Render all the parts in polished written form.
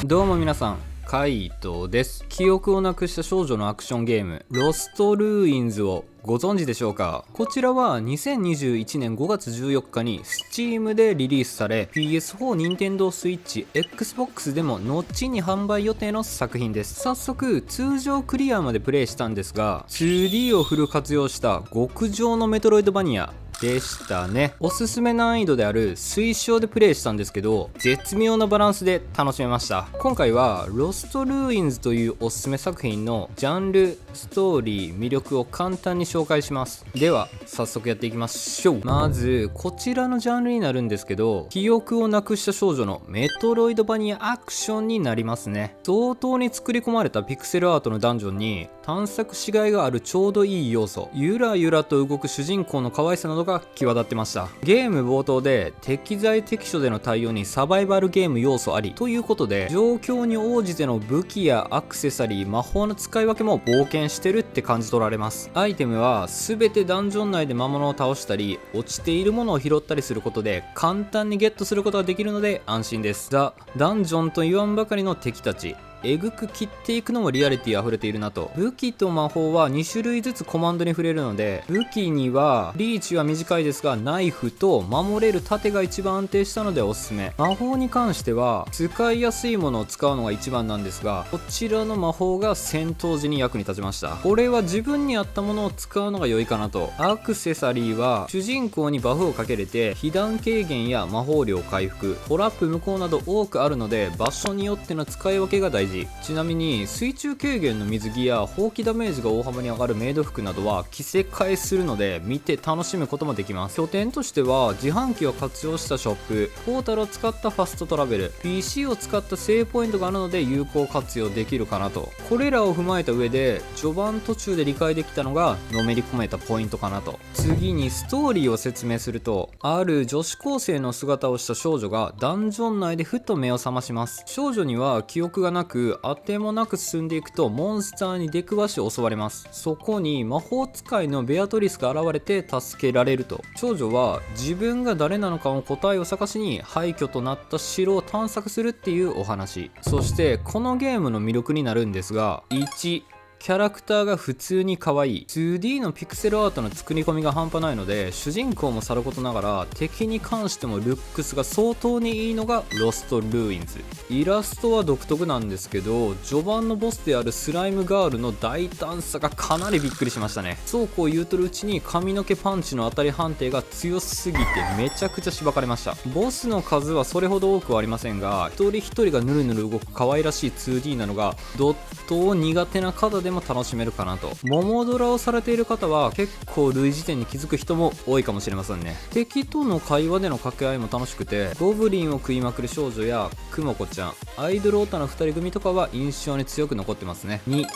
どうも皆さん、カイトです。記憶をなくした少女のアクションゲームロストルーインズをご存知でしょうか。こちらは2021年5月14日に Steam でリリースされ PS4、Nintendo Switch、Xbox でも後に販売予定の作品です。早速通常クリアまでプレイしたんですが、 2D をフル活用した極上のメトロイドバニアでしたね。おすすめ難易度である推奨でプレイしたんですけど、絶妙なバランスで楽しめました。今回はロストルーインズというおすすめ作品のジャンル、ストーリー、魅力を簡単に紹介します。では早速やっていきましょう。まずこちらのジャンルになるんですけど、記憶をなくした少女のメトロイドバニアアクションになりますね。相当に作り込まれたピクセルアートのダンジョンに探索しがいがあるちょうどいい要素、ゆらゆらと動く主人公の可愛さなどが際立ってました。ゲーム冒頭で適材適所での対応にサバイバルゲーム要素ありということで、状況に応じての武器やアクセサリー、魔法の使い分けも冒険してるって感じ取られます。アイテムは全てダンジョン内で魔物を倒したり落ちているものを拾ったりすることで簡単にゲットすることができるので安心です。ダンジョンと言わんばかりの敵たち、えぐく切っていくのもリアリティ溢れているなと。武器と魔法は2種類ずつコマンドに触れるので、武器にはリーチは短いですがナイフと守れる盾が一番安定したのでおすすめ。魔法に関しては使いやすいものを使うのが一番なんですが、こちらの魔法が戦闘時に役に立ちました。これは自分に合ったものを使うのが良いかなと。アクセサリーは主人公にバフをかけれて被弾軽減や魔法量回復、トラップ無効など多くあるので場所によっての使い分けが大事。ちなみに水中軽減の水着や砲器ダメージが大幅に上がるメイド服などは着せ替えするので見て楽しむこともできます。拠点としては自販機を活用したショップ、ポータルを使ったファストトラベル、 PC を使ったセーブポイントがあるので有効活用できるかなと。これらを踏まえた上で序盤途中で理解できたのがのめり込めたポイントかなと。次にストーリーを説明すると、ある女子高生の姿をした少女がダンジョン内でふと目を覚まします。少女には記憶がなく当てもなく進んでいくとモンスターに出くわし襲われます。そこに魔法使いのベアトリスが現れて助けられると。少女は自分が誰なのかの答えを探しに廃墟となった城を探索するっていうお話。そしてこのゲームの魅力になるんですが、1、キャラクターが普通に可愛い。 2D のピクセルアートの作り込みが半端ないので、主人公もさることながら敵に関してもルックスが相当にいいのがロストルーインズ。イラストは独特なんですけど、序盤のボスであるスライムガールの大胆さがかなりびっくりしましたね。そうこう言うとるうちに髪の毛パンチの当たり判定が強すぎてめちゃくちゃしばかれました。ボスの数はそれほど多くはありませんが、一人一人がヌルヌル動く可愛らしい 2D なのがドットを苦手な方でも楽しめるかなと。桃ドラをされている方は結構類似点に気づく人も多いかもしれませんね。敵との会話での掛け合いも楽しくて、ゴブリンを食いまくる少女やクモコちゃん、アイドルオタの2人組とかは印象に強く残ってますね。2、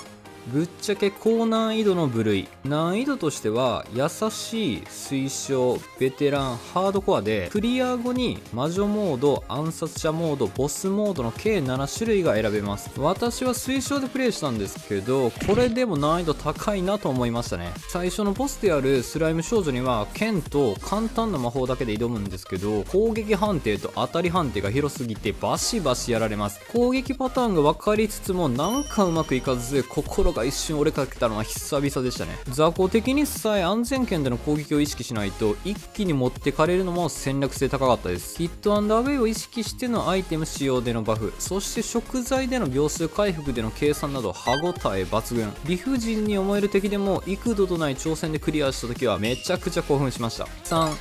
ぶっちゃけ高難易度の部類。難易度としては優しい、推奨、ベテラン、ハードコアで、クリア後に魔女モード、暗殺者モード、ボスモードの計7種類が選べます。私は推奨でプレイしたんですけど、これでも難易度高いなと思いましたね。最初のボスであるスライム少女には剣と簡単な魔法だけで挑むんですけど、攻撃判定と当たり判定が広すぎてバシバシやられます。攻撃パターンが分かりつつもなんかうまくいかず、心が一瞬折れかけたのは久々でしたね。雑魚的にさえ安全圏での攻撃を意識しないと一気に持ってかれるのも戦略性高かったです。ヒットアンダーウェイを意識してのアイテム使用でのバフ、そして食材での秒数回復での計算など歯応え抜群。理不尽に思える敵でも幾度とない挑戦でクリアした時はめちゃくちゃ興奮しました。3、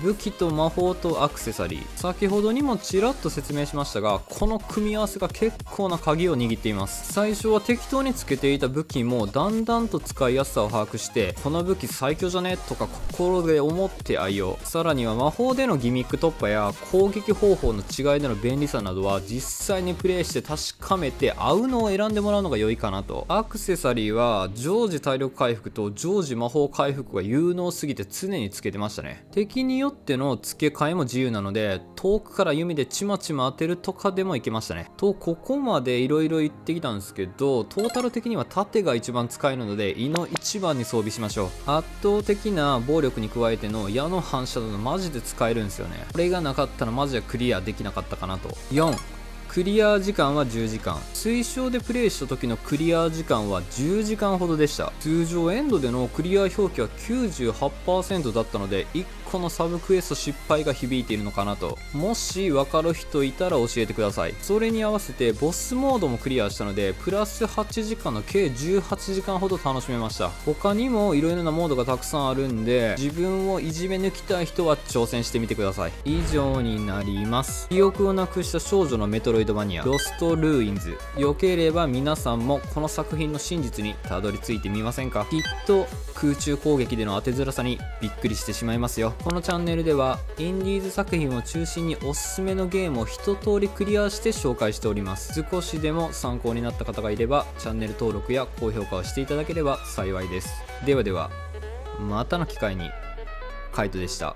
武器と魔法とアクセサリー。先ほどにもちらっと説明しましたが、この組み合わせが結構な鍵を握っています。最初は適当につけていた武器もだんだんと使いやすさを把握して、この武器最強じゃねとか心で思って愛用。さらには魔法でのギミック突破や攻撃方法の違いでの便利さなどは実際にプレイして確かめて合うのを選んでもらうのが良いかなと。アクセサリーは常時体力回復と常時魔法回復が有能すぎて常につけてましたね。敵によっての付け替えも自由なので、遠くから弓でちまちま当てるとかでもいけましたね。とここまでいろいろ言ってきたんですけど、トータル的には盾が一番使えるので、胃の一番に装備しましょう。圧倒的な暴力に加えての矢の反射などマジで使えるんですよね。これがなかったらマジでクリアできなかったかなと。4、クリア時間は10時間、推奨でプレイした時のクリア時間は10時間ほどでした。通常エンドでのクリア表記は 98% だったので、1個のサブクエスト失敗が響いているのかなと。もし分かる人いたら教えてください。それに合わせてボスモードもクリアしたので、プラス8時間の計18時間ほど楽しめました。他にも色々なモードがたくさんあるんで、自分をいじめ抜きたい人は挑戦してみてください。以上になります。記憶をなくした少女のメトロイドバニアロストルーインズ。よければ皆さんもこの作品の真実にたどり着いてみませんか？きっと空中攻撃での当てづらさにびっくりしてしまいますよ。このチャンネルではインディーズ作品を中心におすすめのゲームを一通りクリアして紹介しております。少しでも参考になった方がいればチャンネル登録や高評価をしていただければ幸いです。ではでは、またの機会に。カイトでした。